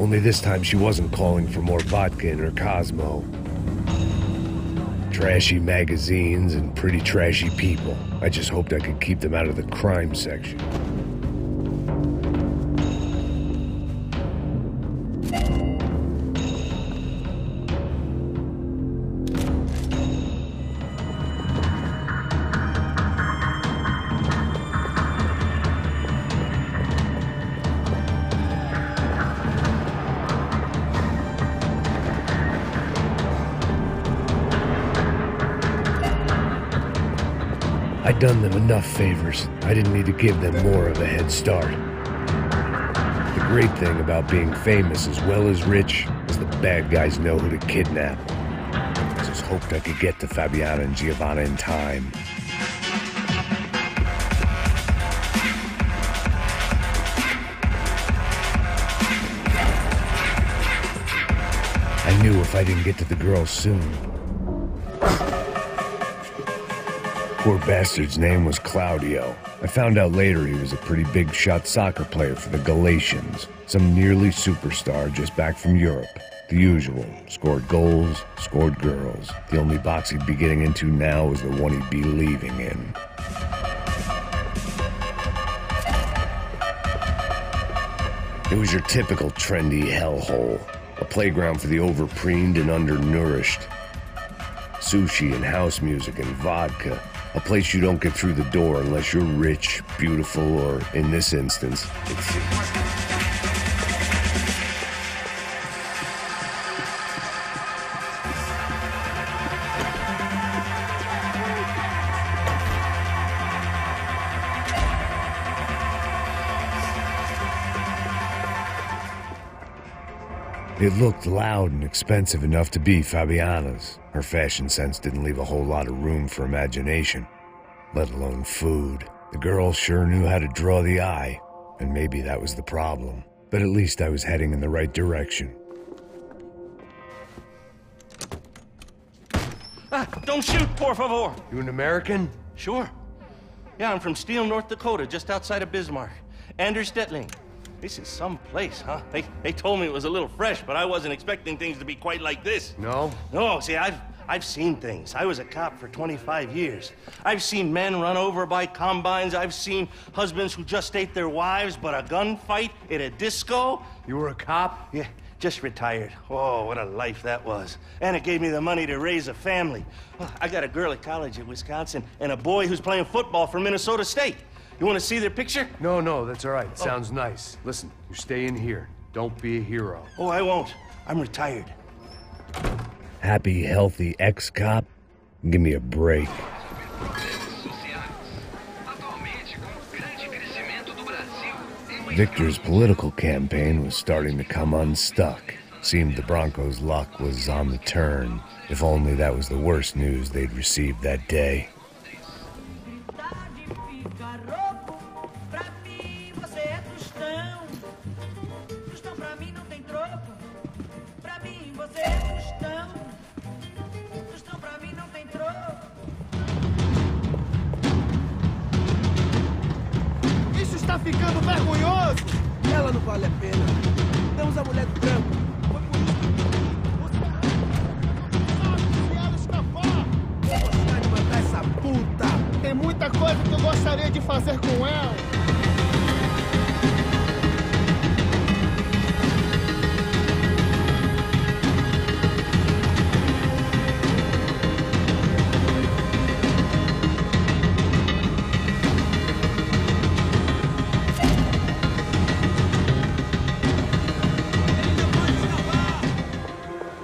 Only this time she wasn't calling for more vodka in her Cosmo. Trashy magazines and pretty trashy people. I just hoped I could keep them out of the crime section. I'd done them enough favors. I didn't need to give them more of a head start. The great thing about being famous as well as rich is the bad guys know who to kidnap. I just hoped I could get to Fabiana and Giovanna in time. I knew if I didn't get to the girls soon. Poor bastard's name was Claudio. I found out later he was a pretty big shot soccer player for the Galatians. Some nearly superstar just back from Europe. The usual. Scored goals, scored girls. The only box he'd be getting into now was the one he'd be leaving in. It was your typical trendy hellhole. A playground for the overpreened and undernourished. Sushi and house music and vodka. A place you don't get through the door unless you're rich, beautiful, or, in this instance, It looked loud and expensive enough to be Fabiana's. Her fashion sense didn't leave a whole lot of room for imagination, let alone food. The girl sure knew how to draw the eye, and maybe that was the problem. But at least I was heading in the right direction. Don't shoot, por favor. You an American? Sure. Yeah, I'm from Steele, North Dakota, just outside of Bismarck. Anders Detling. This is some place, huh? They told me it was a little fresh, but I wasn't expecting things to be quite like this. No? No, see, I've seen things. I was a cop for 25 years. I've seen men run over by combines. I've seen husbands who just ate their wives, but a gunfight at a disco. You were a cop? Yeah, just retired. Oh, what a life that was. And it gave me the money to raise a family. Well, I got a girl at college at Wisconsin and a boy who's playing football for Minnesota State. You want to see their picture? No, that's all right. It sounds nice. Listen, you stay in here. Don't be a hero. Oh, I won't. I'm retired. Happy, healthy ex-cop? Give me a break. Victor's political campaign was starting to come unstuck. Seemed the Broncos' luck was on the turn. If only that was the worst news they'd received that day. Tá ficando vergonhoso! Ela não vale a pena. Damos a mulher do branco. Foi por isso. Se ela escapar, eu vou gostar de matar essa puta. Tem muita coisa que eu gostaria de fazer com ela.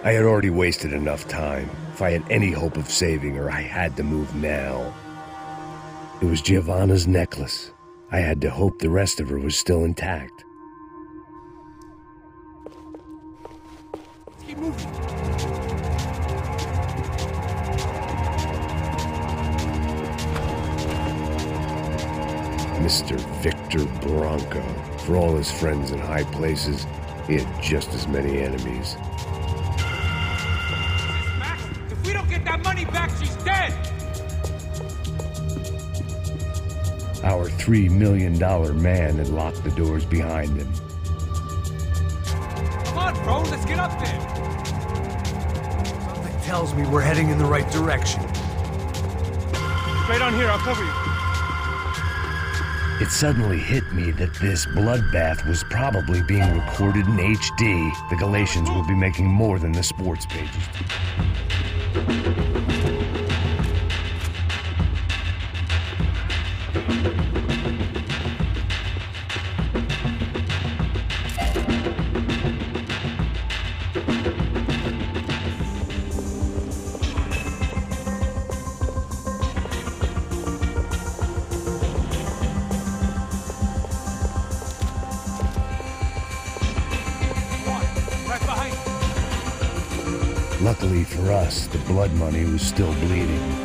I had already wasted enough time. If I had any hope of saving her, I had to move now. It was Giovanna's necklace. I had to hope the rest of her was still intact. Keep moving. Mr. Victor Bronco. For all his friends in high places, he had just as many enemies. If we don't get that money back, she's dead! Our $3 million man had locked the doors behind him. bro. Let's get up there. Something tells me we're heading in the right direction. Straight on here, I'll cover you. It suddenly hit me that this bloodbath was probably being recorded in HD. The Galatians will be making more than the sports pages. Luckily for us, the blood money was still bleeding.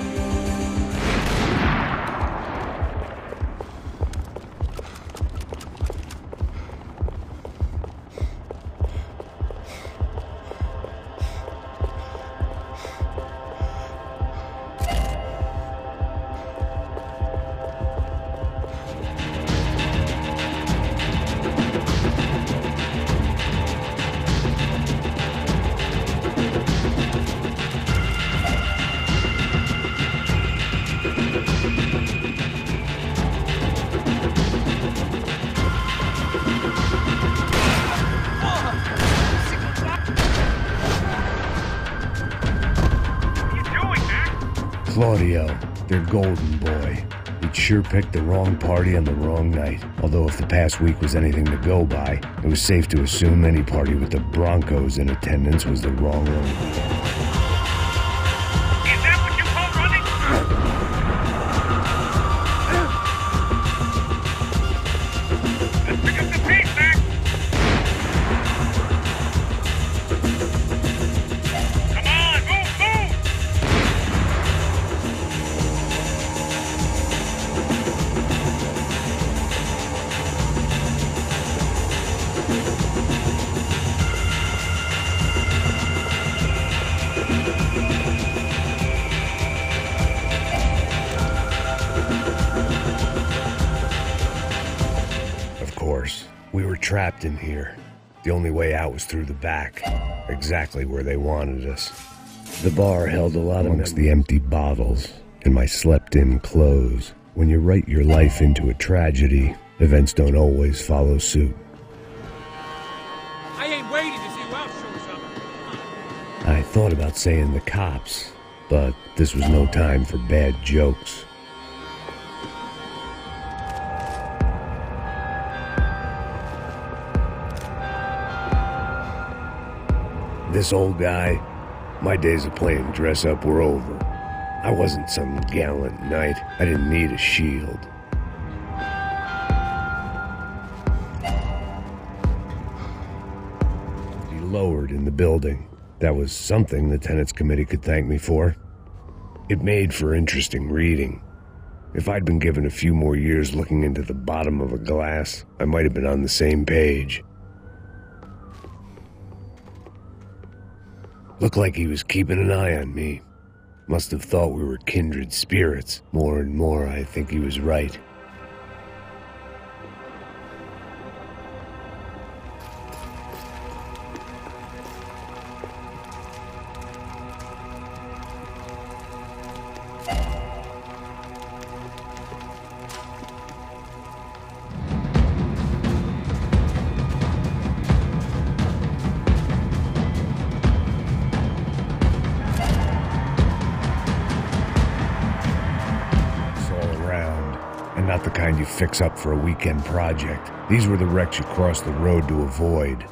Claudio, their golden boy. He'd sure picked the wrong party on the wrong night. Although if the past week was anything to go by, it was safe to assume any party with the Broncos in attendance was the wrong one. Is that what you call running? Let's pick up the pace, Mac. Come on, move, move! Of course, we were trapped in here. The only way out was through the back, exactly where they wanted us. The bar held a lot amongst the empty bottles and my slept-in clothes. When you write your life into a tragedy, events don't always follow suit. I ain't waiting to see who else shows up. I thought about saying the cops, but this was no time for bad jokes. This old guy, my days of playing dress-up were over. I wasn't some gallant knight. I didn't need a shield. He lowered in the building. That was something the Tenants Committee could thank me for. It made for interesting reading. If I'd been given a few more years looking into the bottom of a glass, I might have been on the same page. Looked like he was keeping an eye on me. Must have thought we were kindred spirits. More and more, I think he was right. Not the kind you fix up for a weekend project. These were the wrecks you cross the road to avoid.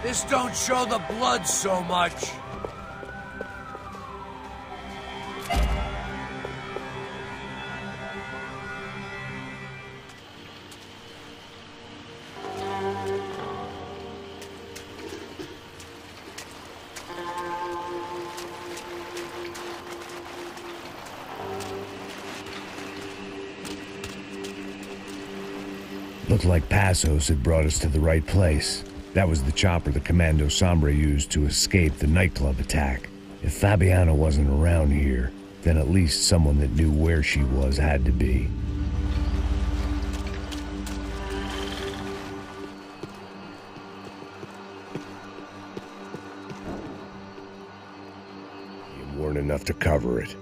This don't show the blood so much. Looked like Passos had brought us to the right place. That was the chopper the Commando Sombra used to escape the nightclub attack. If Fabiana wasn't around here, then at least someone that knew where she was had to be. You weren't enough to cover it.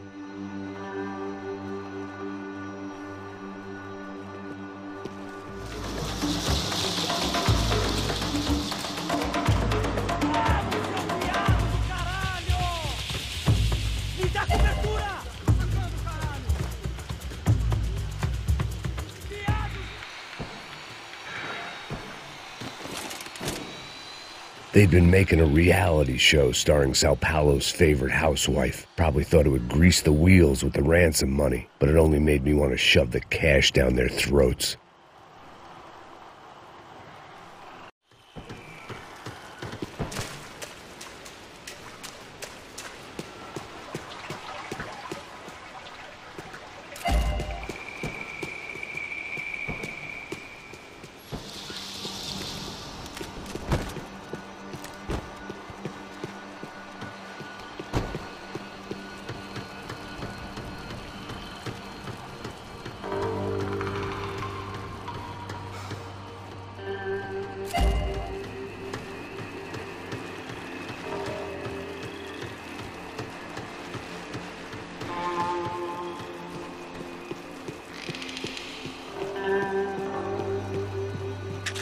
They'd been making a reality show starring Sao Paulo's favorite housewife. Probably thought it would grease the wheels with the ransom money, but it only made me want to shove the cash down their throats.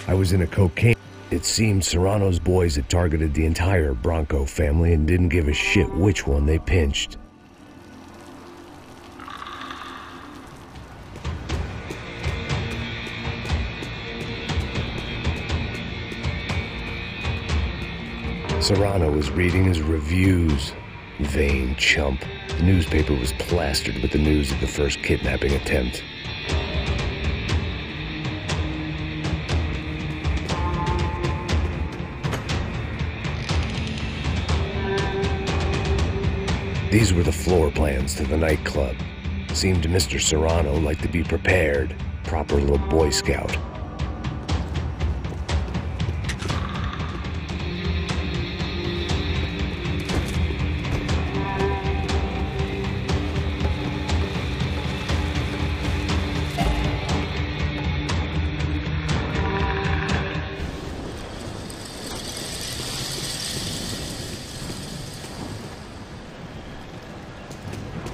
I was in a cocaine. It seemed Serrano's boys had targeted the entire Bronco family and didn't give a shit which one they pinched. Serrano was reading his reviews. Vain chump. The newspaper was plastered with the news of the first kidnapping attempt. These were the floor plans to the nightclub. Seemed to Mr. Serrano like to be prepared. Proper little Boy Scout.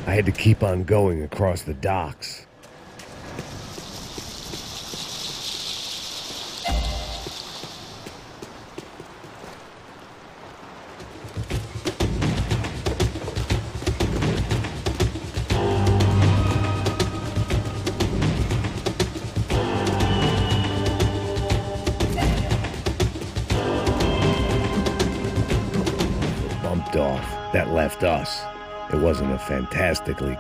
I had to keep on going across the docks. Bumped off. That left us. It wasn't a fantastically...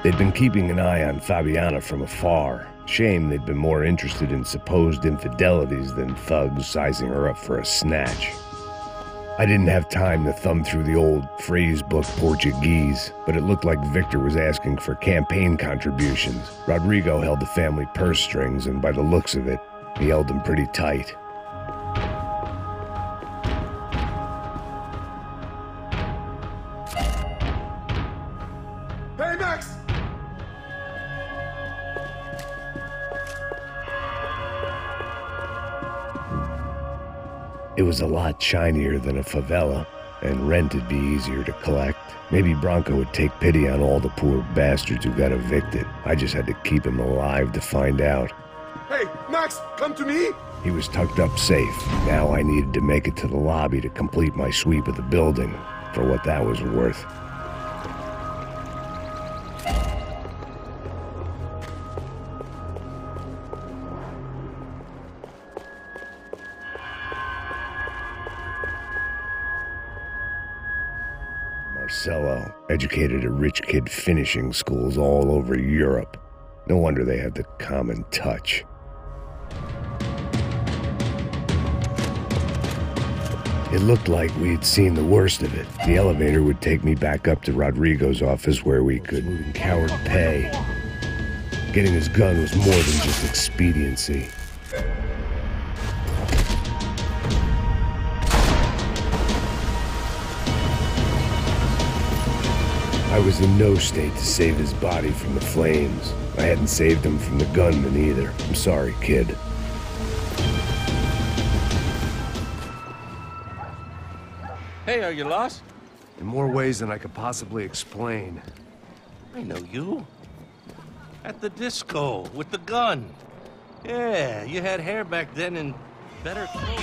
They'd been keeping an eye on Fabiana from afar. Shame they'd been more interested in supposed infidelities than thugs sizing her up for a snatch. I didn't have time to thumb through the old phrase book Portuguese, but it looked like Victor was asking for campaign contributions. Rodrigo held the family purse strings, and by the looks of it, he held them pretty tight. It was a lot shinier than a favela, and rent'd be easier to collect. Maybe Bronco would take pity on all the poor bastards who got evicted. I just had to keep him alive to find out. Hey, Max, come to me! He was tucked up safe. Now I needed to make it to the lobby to complete my sweep of the building, for what that was worth. Marcello, educated at rich kid finishing schools all over Europe. No wonder they had the common touch. It looked like we'd seen the worst of it. The elevator would take me back up to Rodrigo's office where we could coward pay. Getting his gun was more than just expediency. I was in no state to save his body from the flames. I hadn't saved him from the gunman either. I'm sorry, kid. Hey, are you lost? In more ways than I could possibly explain. I know you. At the disco, with the gun. Yeah, you had hair back then and better clothes.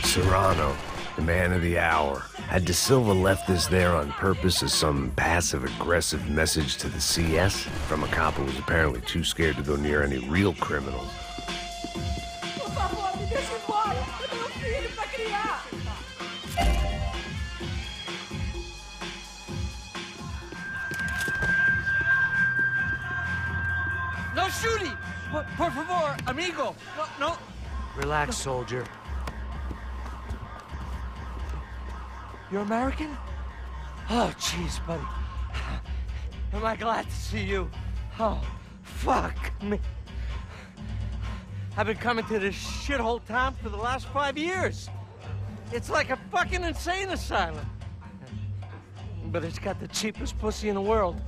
Serrano, the man of the hour. Had De Silva left this there on purpose as some passive-aggressive message to the CS from a cop who was apparently too scared to go near any real criminals? No shooting! Por favor, amigo! No. Relax, soldier. You're American? Oh, jeez, buddy. Am I glad to see you? Oh, fuck me. I've been coming to this shithole town for the last 5 years. It's like a fucking insane asylum. But it's got the cheapest pussy in the world.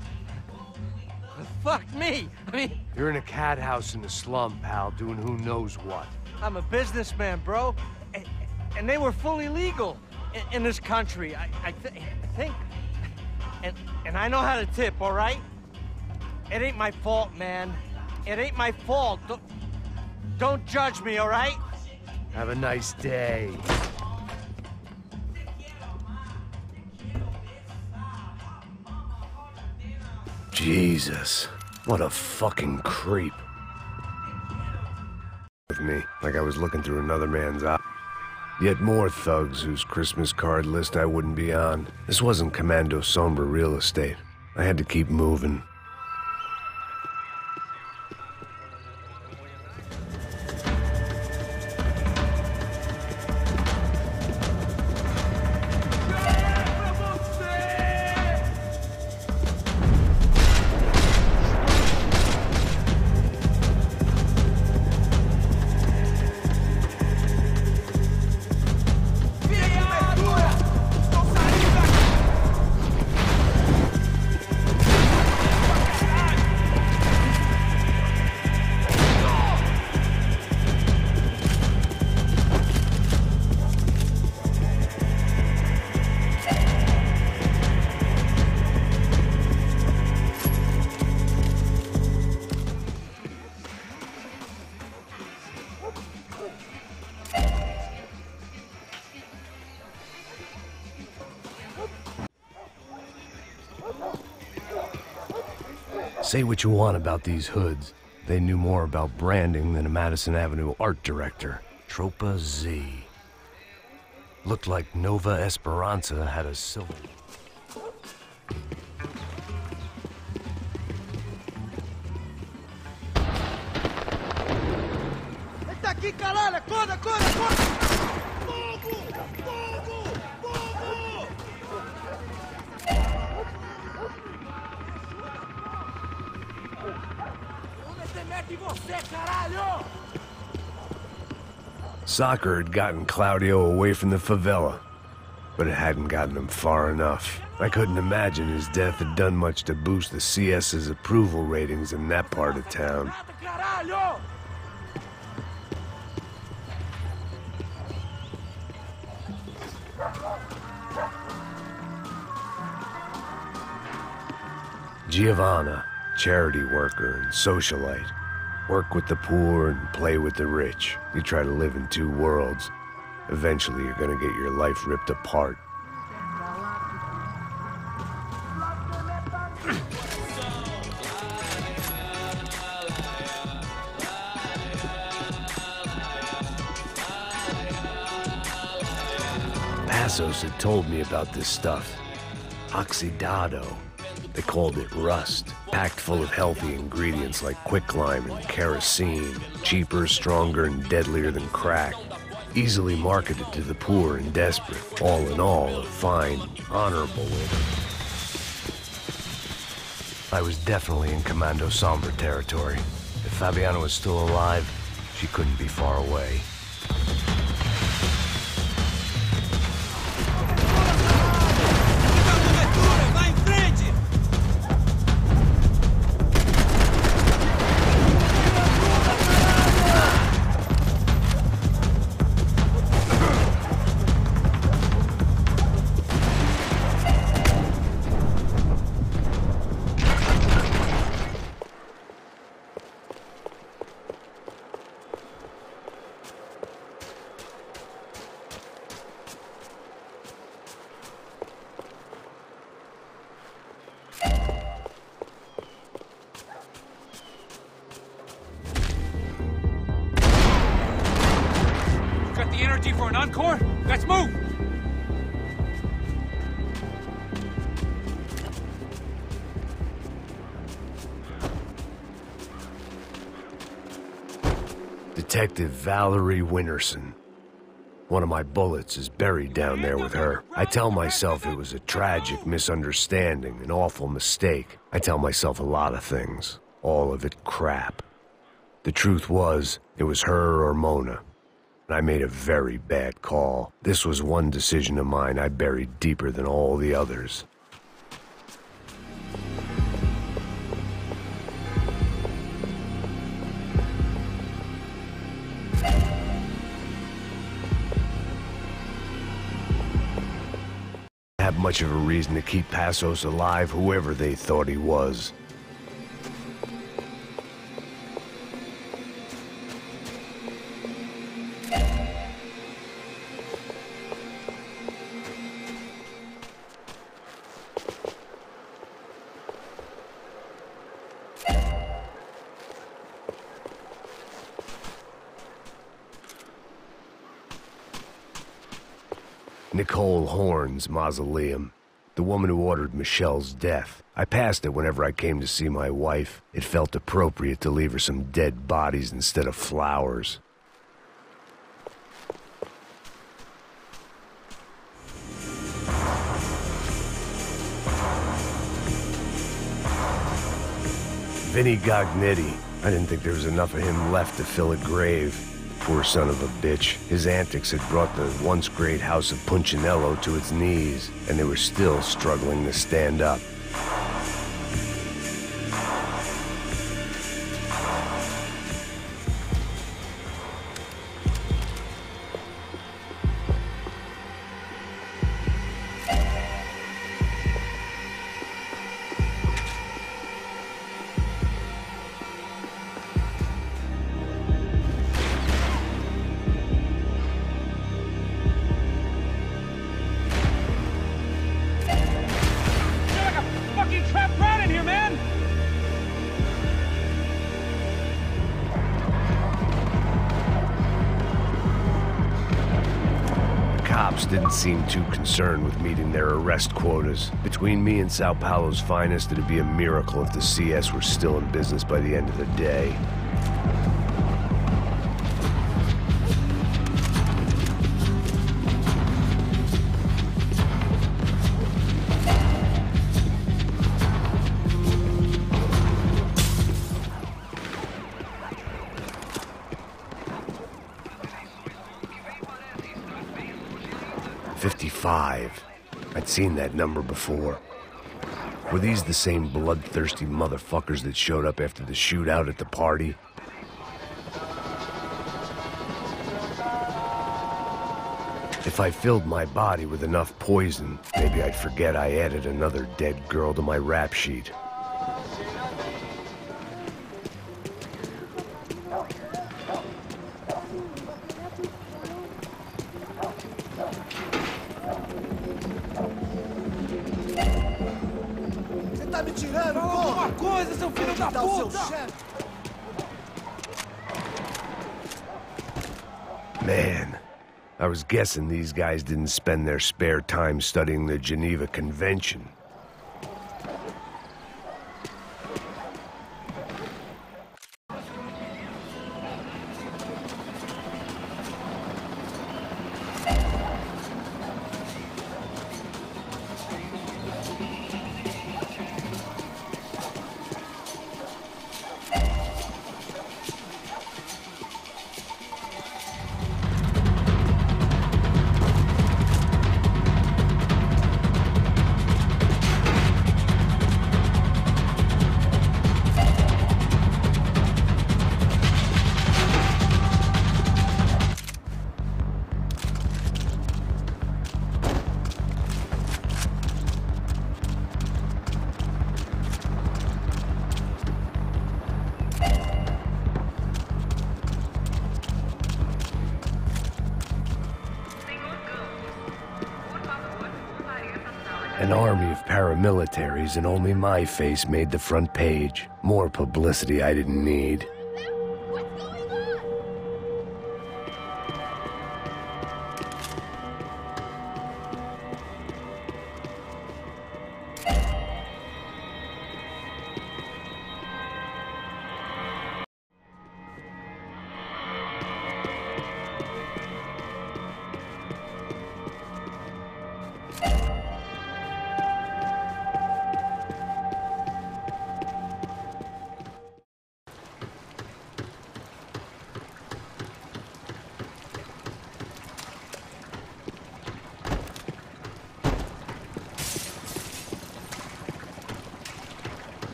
Fuck me. I mean... You're in a cat house in the slum, pal, doing who knows what. I'm a businessman, bro. And they were fully legal in this country, I think. And I know how to tip, all right? It ain't my fault, man. It ain't my fault. Don't judge me, all right? Have a nice day. Jesus, what a fucking creep. With me, like I was looking through another man's eye. Yet more thugs whose Christmas card list I wouldn't be on. This wasn't Commando Sombra real estate. I had to keep moving. Say what you want about these hoods. They knew more about branding than a Madison Avenue art director. Tropa Z. Looked like Nova Esperanza had a silver... Ele tá aqui, caralho! Acorda, acorda, acorda! Fogo! Fogo! Fogo! Onde você mete você, caralho? Soccer had gotten Claudio away from the favela, but it hadn't gotten him far enough. I couldn't imagine his death had done much to boost the CS's approval ratings in that part of town. Caralho! Giovanna, charity worker and socialite. Work with the poor and play with the rich. You try to live in two worlds. Eventually you're gonna get your life ripped apart. Passos had told me about this stuff. Oxidado. They called it rust, packed full of healthy ingredients like quicklime and kerosene, cheaper, stronger, and deadlier than crack. Easily marketed to the poor and desperate. All in all, a fine, honorable odor. I was definitely in Commando Sombra territory. If Fabiana was still alive, she couldn't be far away. Ready for an encore? Let's move! Detective Valerie Winterson. One of my bullets is buried down there with her. I tell myself it was a tragic misunderstanding, an awful mistake. I tell myself a lot of things. All of it crap. The truth was, it was her or Mona. And I made a very bad call. This was one decision of mine I buried deeper than all the others. Have much of a reason to keep Passos alive, whoever they thought he was. Nicole Horn's mausoleum. The woman who ordered Michelle's death. I passed it whenever I came to see my wife. It felt appropriate to leave her some dead bodies instead of flowers. Vinny Gognetti. I didn't think there was enough of him left to fill a grave. Poor son of a bitch. His antics had brought the once great house of Punchinello to its knees, and they were still struggling to stand up. Didn't seem too concerned with meeting their arrest quotas. Between me and Sao Paulo's finest, it'd be a miracle if the CS were still in business by the end of the day. I'd seen that number before. Were these the same bloodthirsty motherfuckers that showed up after the shootout at the party? If I filled my body with enough poison, maybe I'd forget I added another dead girl to my rap sheet. Man, I was guessing these guys didn't spend their spare time studying the Geneva Convention. An army of paramilitaries, and only my face made the front page. More publicity I didn't need. What's going on?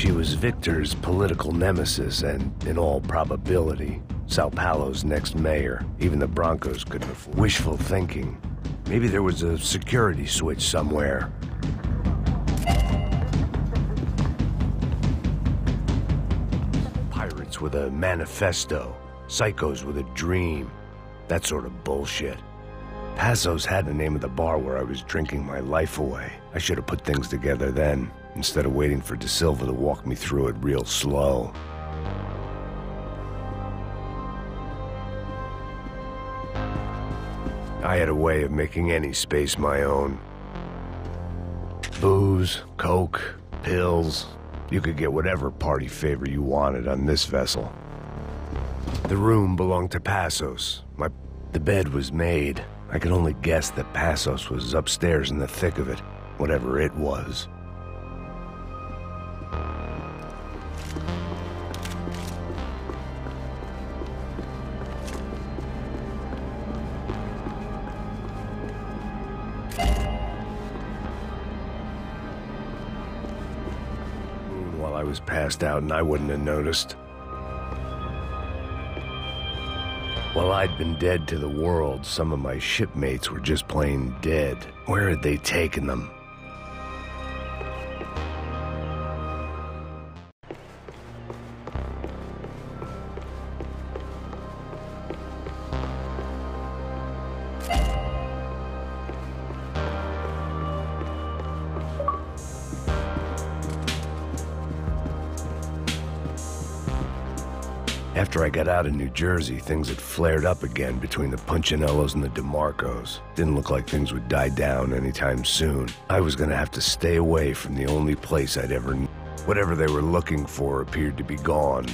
She was Victor's political nemesis and, in all probability, Sao Paulo's next mayor. Even the Broncos couldn't afford wishful thinking. Maybe there was a security switch somewhere. Pirates with a manifesto, psychos with a dream, that sort of bullshit. Passos had the name of the bar where I was drinking my life away. I should have put things together then, instead of waiting for De Silva to walk me through it real slow. I had a way of making any space my own. Booze, coke, pills. You could get whatever party favor you wanted on this vessel. The room belonged to Passos. The bed was made. I could only guess that Passos was upstairs in the thick of it, whatever it was. While I was passed out and I wouldn't have noticed. While I'd been dead to the world, some of my shipmates were just plain dead. Where had they taken them? After I got out of New Jersey, things had flared up again between the Punchinellos and the DeMarcos. Didn't look like things would die down anytime soon. I was gonna have to stay away from the only place I'd ever known. Whatever they were looking for appeared to be gone.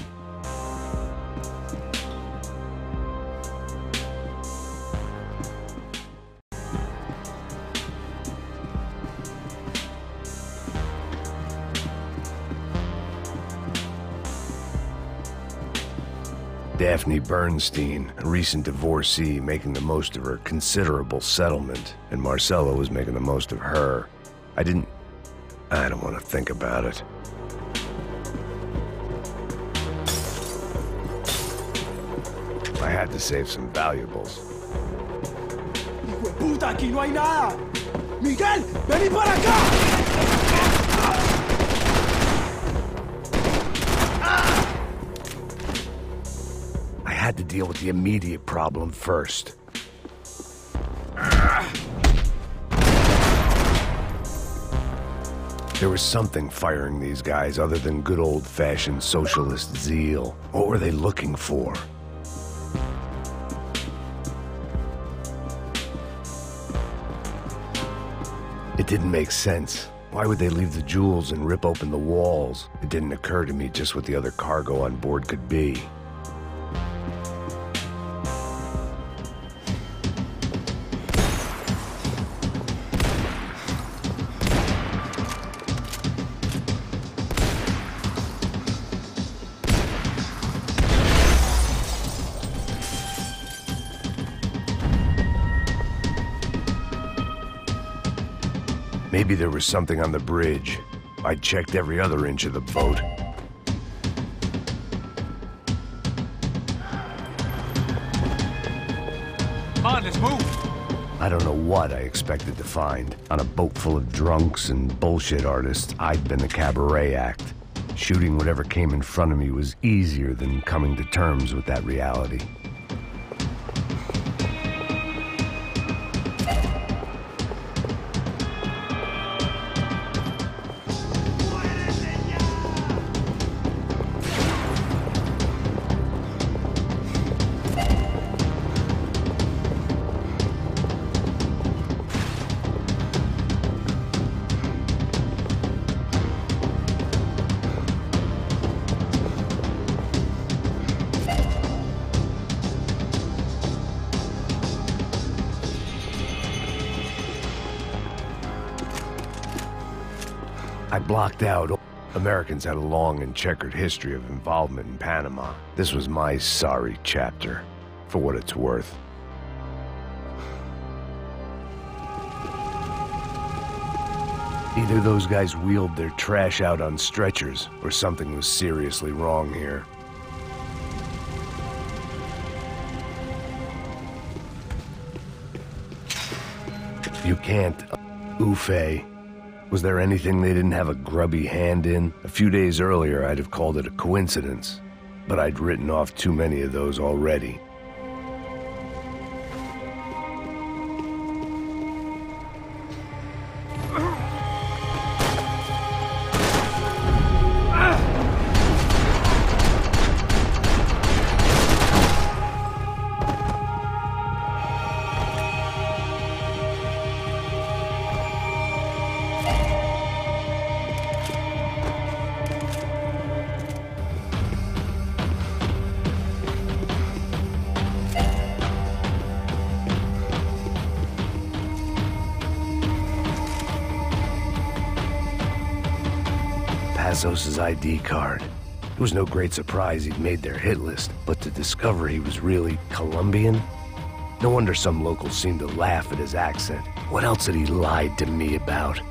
Daphne Bernstein, a recent divorcee, making the most of her considerable settlement, and Marcella was making the most of her. I don't want to think about it. I had to save some valuables. ¡Hijo de puta, aquí no hay nada! ¡Miguel, vení para acá! I had to deal with the immediate problem first. There was something firing these guys other than good old-fashioned socialist zeal. What were they looking for? It didn't make sense. Why would they leave the jewels and rip open the walls? It didn't occur to me just what the other cargo on board could be. Maybe there was something on the bridge. I checked every other inch of the boat. Come on, let's move. I don't know what I expected to find. On a boat full of drunks and bullshit artists, I'd been the cabaret act. Shooting whatever came in front of me was easier than coming to terms with that reality. I blocked out. Americans had a long and checkered history of involvement in Panama. This was my sorry chapter, for what it's worth. Either those guys wheeled their trash out on stretchers, or something was seriously wrong here. You can't oof-a. Was there anything they didn't have a grubby hand in? A few days earlier, I'd have called it a coincidence, but I'd written off too many of those already. Pazos's ID card. It was no great surprise he'd made their hit list, but to discover he was really Colombian? No wonder some locals seemed to laugh at his accent. What else had he lied to me about?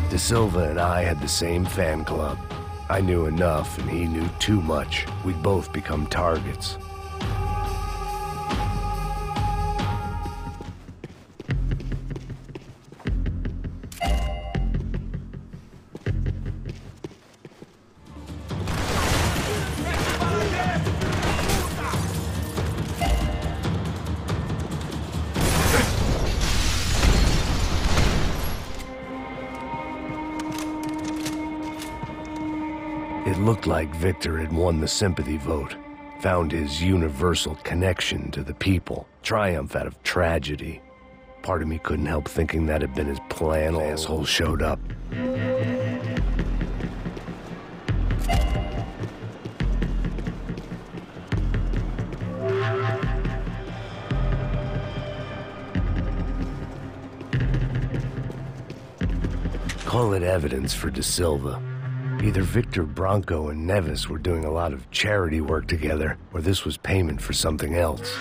De Silva and I had the same fan club. I knew enough and he knew too much. We'd both become targets. It looked like Victor had won the sympathy vote, found his universal connection to the people, triumph out of tragedy. Part of me couldn't help thinking that had been his plan. Asshole showed up. Call it evidence for De Silva. Either Victor Bronco and Nevis were doing a lot of charity work together, or this was payment for something else.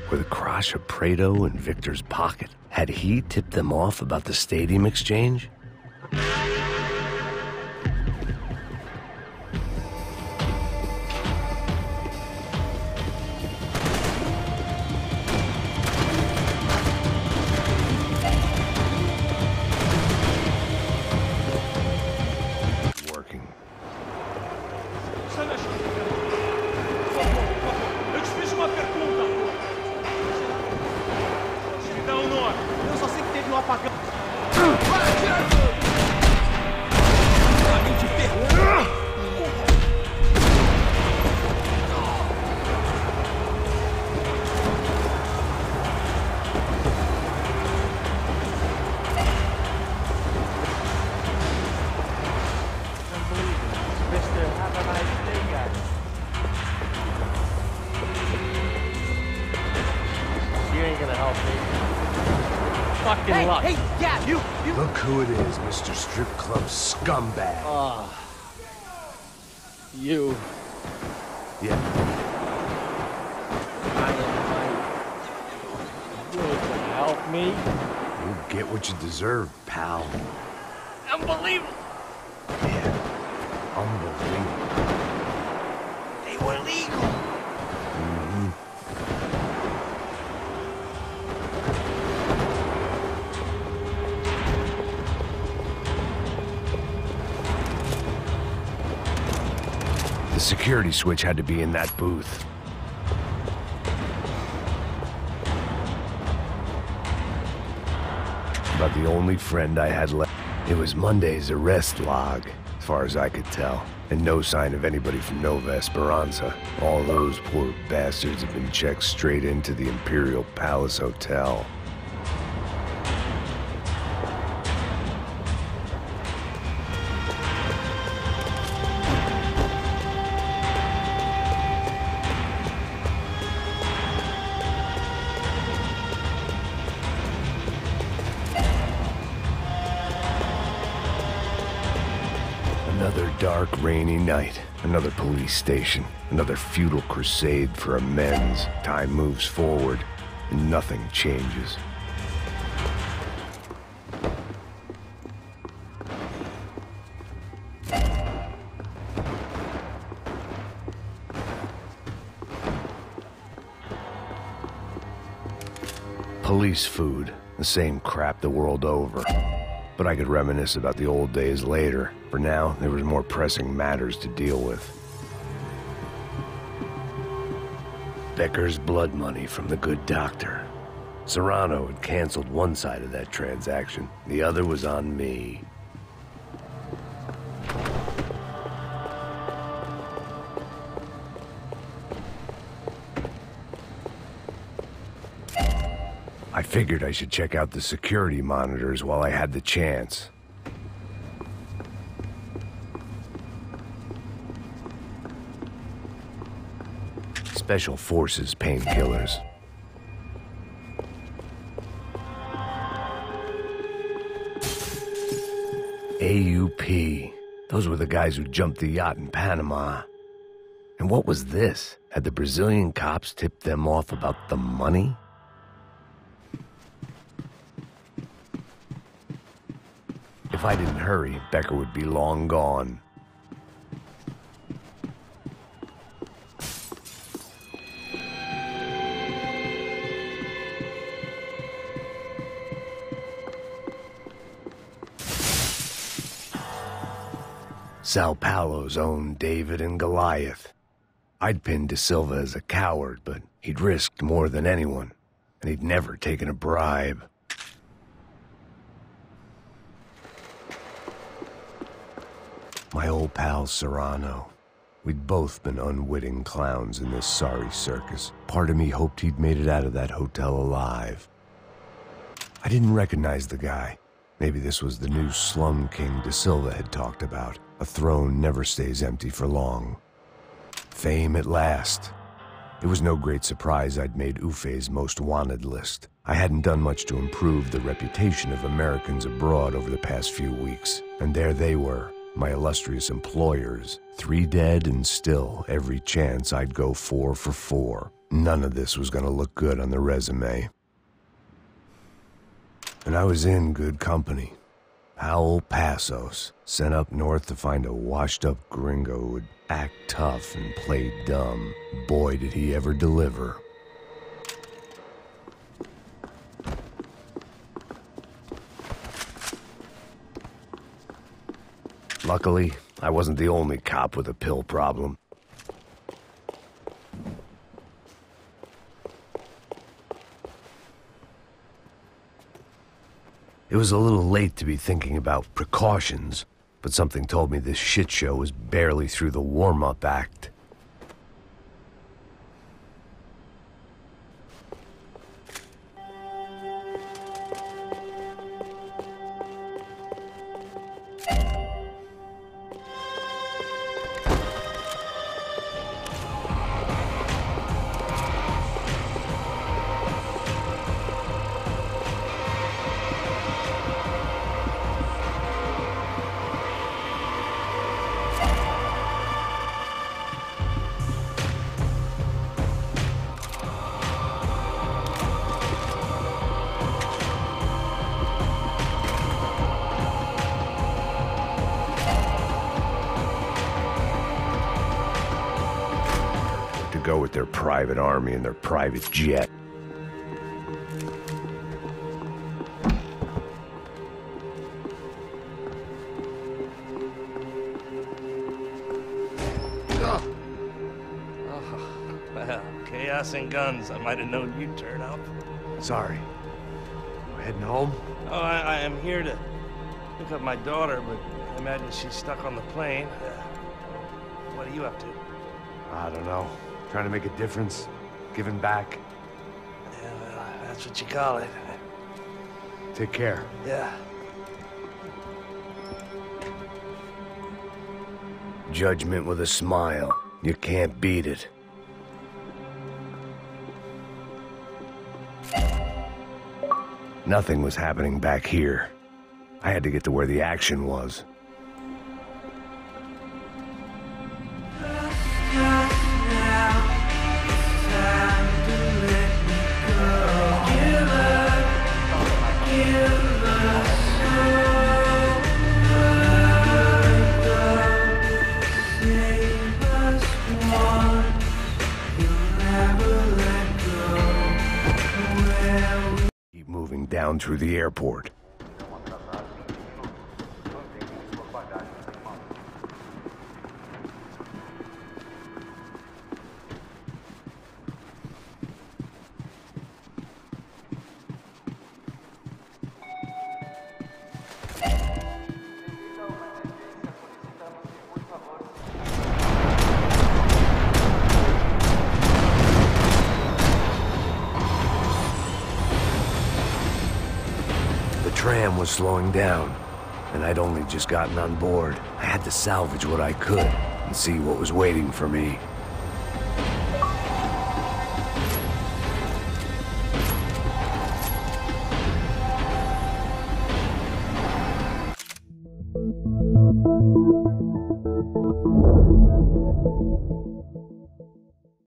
Were the Crash of Prado in Victor's pocket? Had he tipped them off about the stadium exchange? Hey, yeah, you... Look who it is, Mr. Strip Club Scumbag. You. Yeah. You can help me? You'll get what you deserve, pal. Unbelievable. Yeah. Unbelievable. They were legal. The security switch had to be in that booth. About the only friend I had left. It was Monday's arrest log, as far as I could tell, and no sign of anybody from Nova Esperanza. All those poor bastards have been checked straight into the Imperial Palace Hotel. Another dark, rainy night. Another police station. Another futile crusade for amends. Time moves forward, and nothing changes. Police food, the same crap the world over. But I could reminisce about the old days later. For now, there was more pressing matters to deal with. Becker's blood money from the good doctor. Serrano had canceled one side of that transaction. The other was on me. I figured I should check out the security monitors while I had the chance. Special Forces painkillers. AUP. Those were the guys who jumped the yacht in Panama. And what was this? Had the Brazilian cops tipped them off about the money? If I didn't hurry, Becker would be long gone. Sao Paulo's own David and Goliath. I'd pinned De Silva as a coward, but he'd risked more than anyone, and he'd never taken a bribe. My old pal Serrano. We'd both been unwitting clowns in this sorry circus. Part of me hoped he'd made it out of that hotel alive. I didn't recognize the guy. Maybe this was the new slum king De Silva had talked about. A throne never stays empty for long. Fame at last. It was no great surprise I'd made Ufe's most wanted list. I hadn't done much to improve the reputation of Americans abroad over the past few weeks, and there they were, my illustrious employers. 3 dead and still every chance I'd go 4 for 4. None of this was gonna look good on the resume. And I was in good company. Howell Passos, sent up north to find a washed-up gringo who'd act tough and play dumb. Boy, did he ever deliver. Luckily, I wasn't the only cop with a pill problem. It was a little late to be thinking about precautions, but something told me this shit show was barely through the warm-up act. Go with their private army and their private jet. Well, chaos and guns. I might have known you'd turn up. Sorry. We're heading home? Oh, I am here to pick up my daughter, but I imagine she's stuck on the plane. What are you up to? I don't know. Trying to make a difference, giving back. Yeah, well, that's what you call it. Take care. Yeah. Judgment with a smile. You can't beat it. Nothing was happening back here. I had to get to where the action was. down through the airport. The tram was slowing down, and I'd only just gotten on board. I had to salvage what I could and see what was waiting for me.